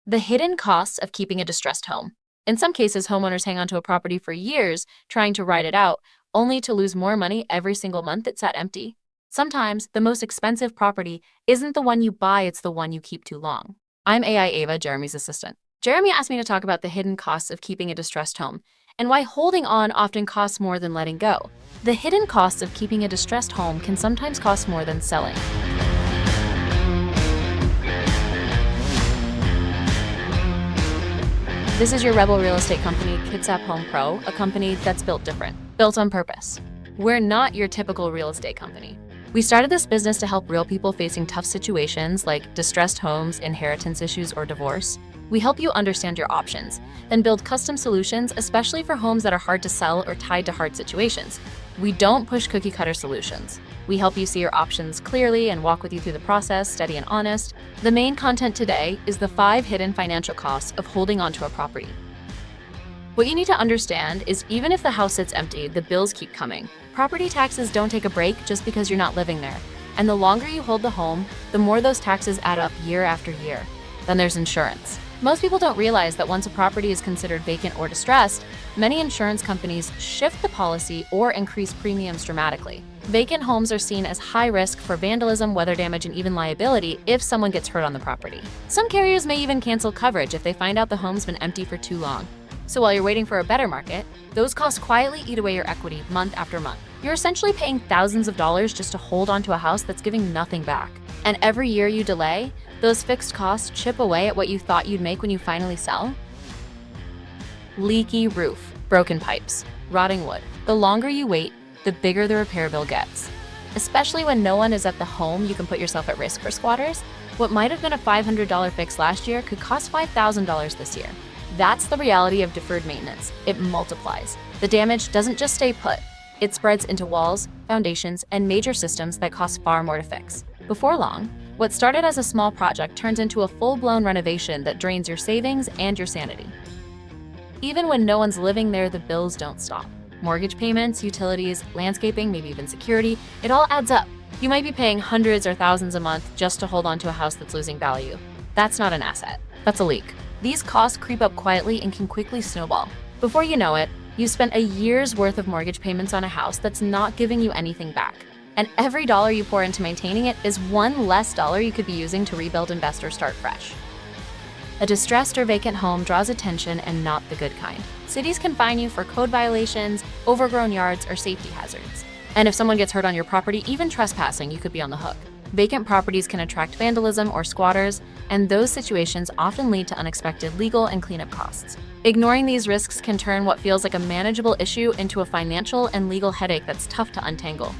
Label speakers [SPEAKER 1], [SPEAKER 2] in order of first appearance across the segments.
[SPEAKER 1] The hidden costs of keeping a distressed home. In some cases, homeowners hang onto a property for years trying to ride it out, only to lose more money every single month it sat empty. Sometimes the most expensive property isn't the one you buy, it's the one you keep too long. I'm AI Ava, Jeremy's assistant. Jeremy asked me to talk about the hidden costs of keeping a distressed home and why holding on often costs more than letting go. The hidden costs of keeping a distressed home can sometimes cost more than selling. This is your rebel real estate company, Kitsap Home Pro, a company that's built different, built on purpose. We're not your typical real estate company. We started this business to help real people facing tough situations like distressed homes, inheritance issues, or divorce. We help you understand your options, then build custom solutions, especially for homes that are hard to sell or tied to hard situations. We don't push cookie-cutter solutions. We help you see your options clearly and walk with you through the process, steady and honest. The main content today is the 5 hidden financial costs of holding onto a property. What you need to understand is even if the house sits empty, the bills keep coming. Property taxes don't take a break just because you're not living there. And the longer you hold the home, the more those taxes add up year after year. Then there's insurance. Most people don't realize that once a property is considered vacant or distressed, many insurance companies shift the policy or increase premiums dramatically. Vacant homes are seen as high risk for vandalism, weather damage, and even liability if someone gets hurt on the property. Some carriers may even cancel coverage if they find out the home's been empty for too long. So while you're waiting for a better market, those costs quietly eat away your equity month after month. You're essentially paying thousands of dollars just to hold onto a house that's giving nothing back. And every year you delay, those fixed costs chip away at what you thought you'd make when you finally sell. Leaky roof, broken pipes, rotting wood. The longer you wait, the bigger the repair bill gets. Especially when no one is at the home, you can put yourself at risk for squatters. What might have been a $500 fix last year could cost $5,000 this year. That's the reality of deferred maintenance. It multiplies. The damage doesn't just stay put. It spreads into walls, foundations, and major systems that cost far more to fix. Before long, what started as a small project turns into a full-blown renovation that drains your savings and your sanity. Even when no one's living there, the bills don't stop. Mortgage payments, utilities, landscaping, maybe even security, it all adds up. You might be paying hundreds or thousands a month just to hold on to a house that's losing value. That's not an asset. That's a leak. These costs creep up quietly and can quickly snowball. Before you know it, you spent a year's worth of mortgage payments on a house that's not giving you anything back. And every dollar you pour into maintaining it is one less dollar you could be using to rebuild, invest, or start fresh. A distressed or vacant home draws attention, and not the good kind. Cities can fine you for code violations, overgrown yards, or safety hazards. And if someone gets hurt on your property, even trespassing, you could be on the hook. Vacant properties can attract vandalism or squatters, and those situations often lead to unexpected legal and cleanup costs. Ignoring these risks can turn what feels like a manageable issue into a financial and legal headache that's tough to untangle.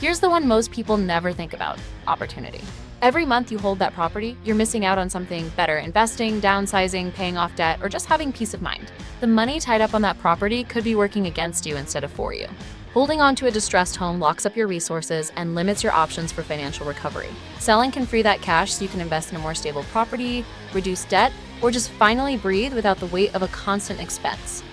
[SPEAKER 1] Here's the one most people never think about: opportunity. Every month you hold that property, you're missing out on something better: investing, downsizing, paying off debt, or just having peace of mind. The money tied up on that property could be working against you instead of for you. Holding on to a distressed home locks up your resources and limits your options for financial recovery. Selling can free that cash so you can invest in a more stable property, reduce debt, or just finally breathe without the weight of a constant expense.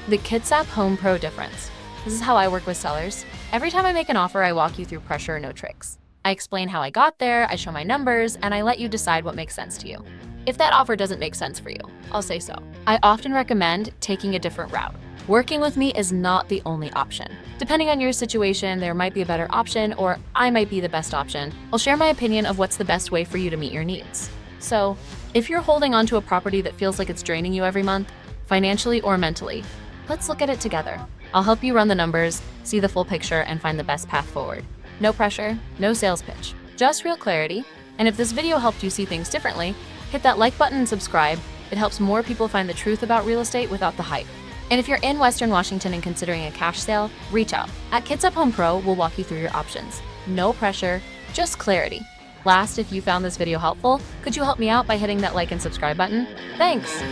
[SPEAKER 1] The Kitsap Home Pro difference. This is how I work with sellers. Every time I make an offer, I walk you through pressure, no tricks. I explain how I got there, I show my numbers, and I let you decide what makes sense to you. If that offer doesn't make sense for you, I'll say so. I often recommend taking a different route. Working with me is not the only option. Depending on your situation, there might be a better option, or I might be the best option. I'll share my opinion of what's the best way for you to meet your needs. So, if you're holding onto a property that feels like it's draining you every month, financially or mentally, let's look at it together. I'll help you run the numbers, see the full picture, and find the best path forward. No pressure, no sales pitch, just real clarity. And if this video helped you see things differently, hit that like button and subscribe. It helps more people find the truth about real estate without the hype. And if you're in Western Washington and considering a cash sale, reach out. At Kitsap Home Pro, we'll walk you through your options. No pressure, just clarity. Last, if you found this video helpful, could you help me out by hitting that like and subscribe button? Thanks!